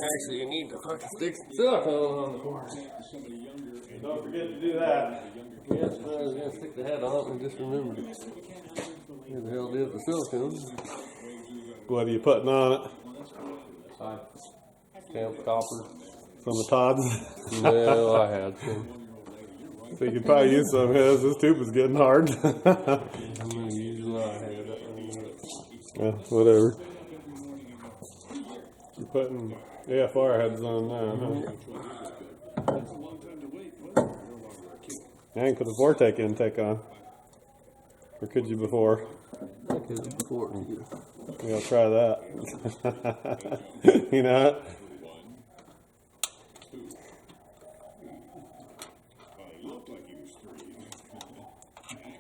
Actually, you need to fucking stick some silicone on the car. Don't forget to do that. Yes, I was going to stick the head on it and just remembered it. Where the hell did the silicone? What are you putting on it? Camp copper. From the Todds? No, I had some. So you could probably use some of his. This tube is getting hard. I'm going to use what I had. Yeah, whatever. You're putting AFR heads on now, huh? I didn't put the Vortec intake on. Or could you before? I could have before. Maybe I'll try that. You know?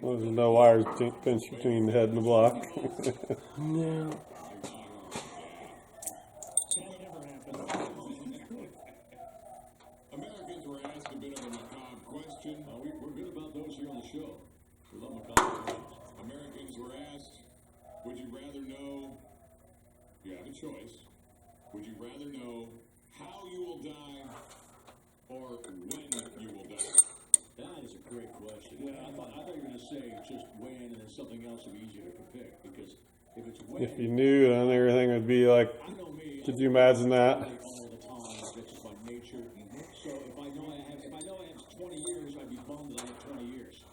Well, there's no wires pinched between the head and the block. No. Americans were asked a bit of a macabre question. We're good about those here on the show. We love macabre questions. Americans were asked, would you rather know, you have a choice, would you rather know how you will die or when you will die? That is a great question. Yeah, I thought you were going to say just when and then something else would be easier to pick, because if it's when, If you knew, then everything would be like, I know me. could you imagine that? All the time, that's just my nature. So if I know I have 20 years, I'd be bummed that I have 20 years.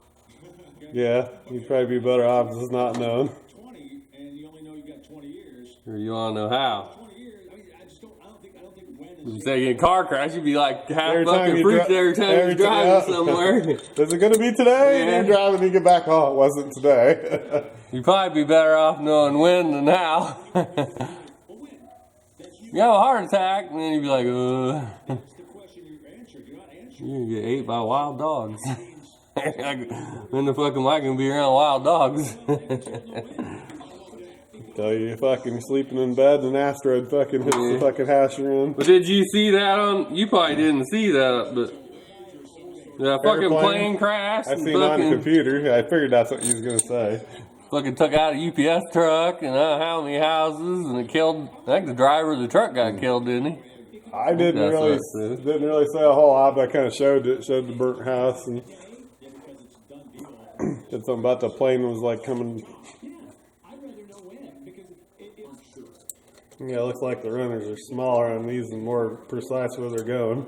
Okay? Yeah, you'd probably be better off just not knowing. 20, and you only know you've got 20 years. Or you want to know how? 20 years. I mean, I don't think when If you is. say you get a car crash, you'd be like half Every time fucking you freaked dri- every time every you're driving time- somewhere. Is it going to be today? Yeah. And you're driving and you get back, oh, it wasn't today. You'd probably be better off knowing when than how. You have a heart attack, and then you'd be like, That's the question you answered. You're not answering. you're gonna get ate by wild dogs. When the fuck am I gonna be around wild dogs? Tell you fucking sleeping in bed and an asteroid fucking hits the fucking hash room. But did you see that on? You probably didn't see that, but that fucking Airplane? plane crash. I and seen it on the fucking, computer. I figured that's what you was going to say. fucking took out a UPS truck and I don't know how many houses, and it killed. I think the driver of the truck got killed, didn't he? I didn't That's really what it said. didn't really say a whole lot, but I kind of showed it. Showed the burnt house and said something about the plane was like coming. I'd rather know when, because it's Yeah, it looks like the runners are smaller on these and more precise where they're going.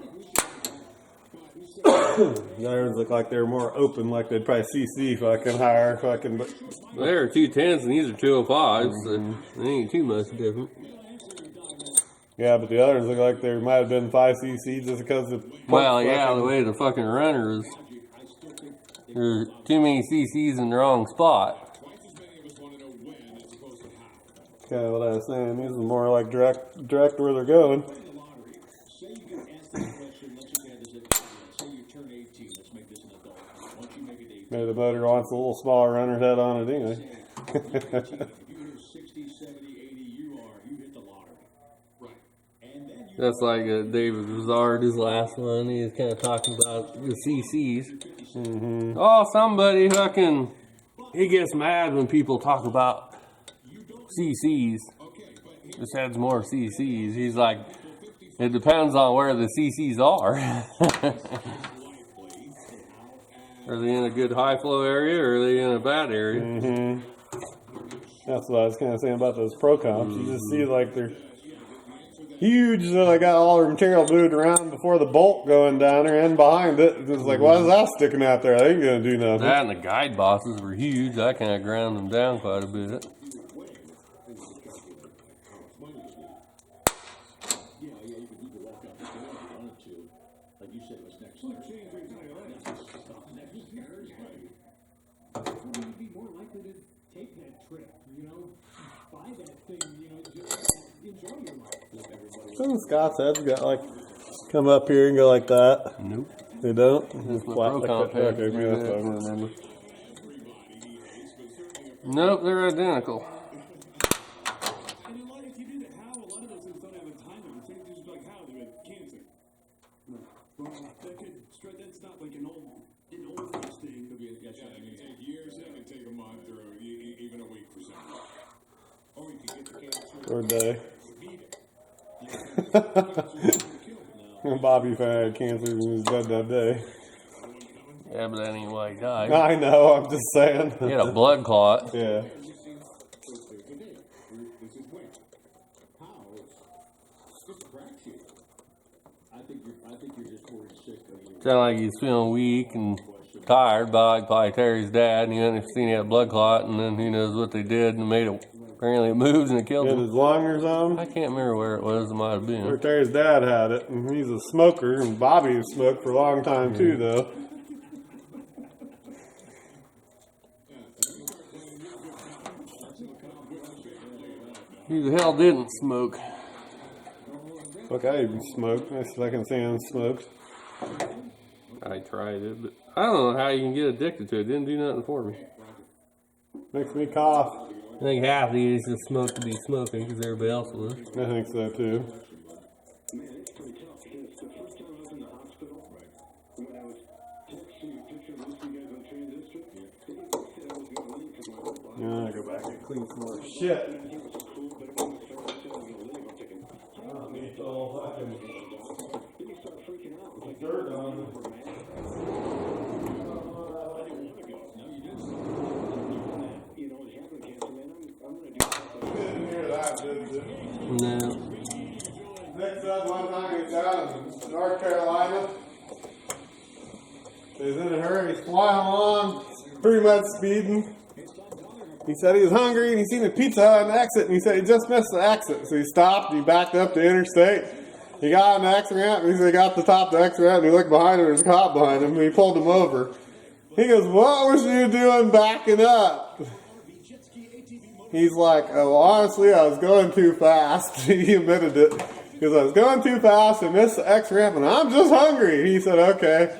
The others look like they're more open, like they'd probably CC fucking higher fucking. But They're 210s and these are 205s, so they ain't too much different. yeah, but the others look like they might have been 5cc just because of. Well, yeah, the way the fucking runner is. There's too many CCs in the wrong spot. Twice as many of us want to know when as opposed to how. That's kind of what I was saying. These are more like direct where they're going. Say you get asked this question, let's just add this at, say you turn 18, let's make this an adult. Once you make it 18, Maybe the motor wants a little smaller runner head on it anyway. if you hit 60, 70, 80, you hit the lottery. Right. And then you That's like David Lazard, his last one. He was kind of talking about the CCs. Oh, somebody fucking. He gets mad when people talk about CCs. This has more CCs. He's like, it depends on where the CCs are. Are they in a good high flow area or are they in a bad area? That's what I was kind of saying about those pro comps. You just see like they're huge, so they got all their material moved around before the bolt going down there and behind it. It's like, why is that sticking out there? They ain't gonna do nothing. That and the guide bosses were huge. I kind of ground them down quite a bit. you could walk out the door if you wanted to. Like you said, what's next? Next year, right. You'd be more likely to take that trip, buy that thing, just enjoy your life. Some Scott's heads got like come up here and go like that. Nope. They don't. That's my Flat pro like comp that. heads Okay, do maybe that's that. what I remember. Nope, they're identical. And a lot, if you do the how, a lot of those things don't have a time limit. So you just like how they have cancer. That's not like an old thing. Could be it can take years, it can take a month, or even a week for some. Or you can get the cancer. Or day. Beat it. Bobby had cancer and was dead that day. Yeah, but that ain't why he died. I know, I'm just saying. He had a blood clot. Yeah. Sounded like he was feeling weak and tired. Probably Terry's dad, and he hadn't seen he had a blood clot, and then who knows what they did, and made it. Apparently, it moved and it killed Had him. his lung or something. I can't remember where it was. It might have been. Terry's dad had it, and he's a smoker, and Bobby smoked for a long time too, though. Who the hell didn't smoke? Look, I even smoked. That's the second thing I smoked. I tried it, but I don't know how you can get addicted to it. It didn't do nothing for me. Makes me cough. I think half of these just smoke to be smoking because everybody else was. I think so too. Yeah, I go back and clean some more shit. Dirt on it. No. Next up, one time he's down in North Carolina. He's in a hurry, he's flying along, pretty much speeding. He said he was hungry and he seen a Pizza Hut on the exit, and he said he just missed the exit. So he stopped, he backed up the interstate. He got on the exit ramp, and he said he got to the top of the exit ramp, and he looked behind him, there's a cop behind him, and he pulled him over. He goes, "What was you doing backing up?" He's like, "Oh, honestly, I was going too fast." He admitted it. Because I was going too fast and missed the X ramp, and I'm just hungry. He said, "Okay."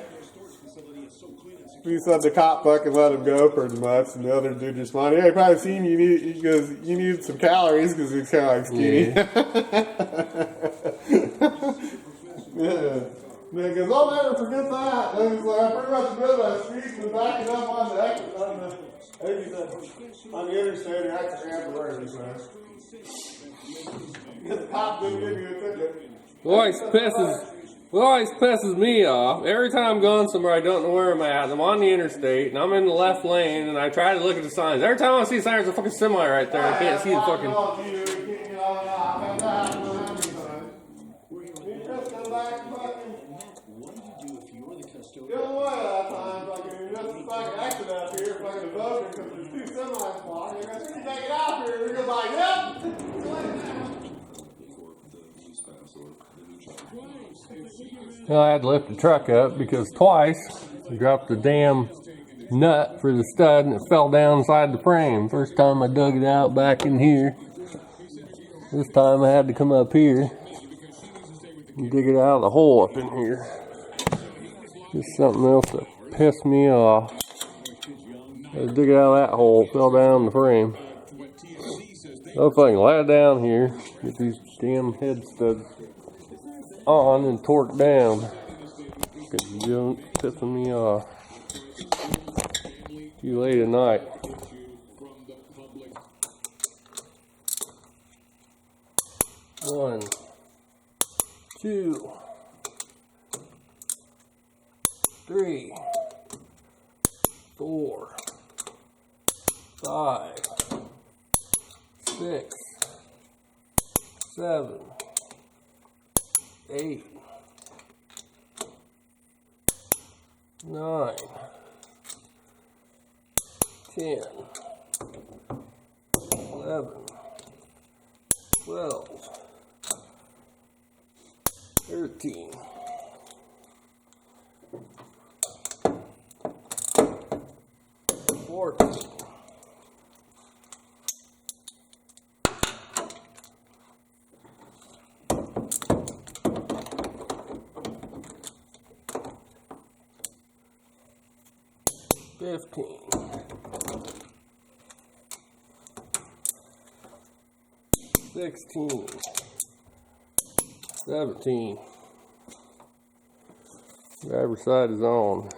He said the cop fucking let him go pretty much, and the other dude just wanted, "Yeah, he probably seen you. He goes, you need some calories," because he's kind of like skinny. Yeah. And he goes, "I'll never forget that." And he's like, "I pretty much admitted I was speeding and backing up on the exit. I think he said, on the interstate or exit ramp or wherever he said. The cop didn't give you a ticket." What always pisses me off, every time I'm going somewhere I don't know where I'm at, I'm on the interstate, and I'm in the left lane, and I try to look at the signs. Every time I see signs, there's a fucking semi right there, I can't see the fucking... Well, I had to lift the truck up because twice I dropped the damn nut for the stud and it fell down inside the frame. First time I dug it out back in here. This time I had to come up here and dig it out of the hole up in here. Just something else that pissed me off. I had to dig it out of that hole, it fell down the frame. So if I can lay it down here, get these damn head studs on and torque down, because you're pissing me off. Too late at night. One, two, three, 4, 5, 6, 7, 8, 9, 10, 11, 12, 13, 14, 15, 16, 17. Driver's side is on.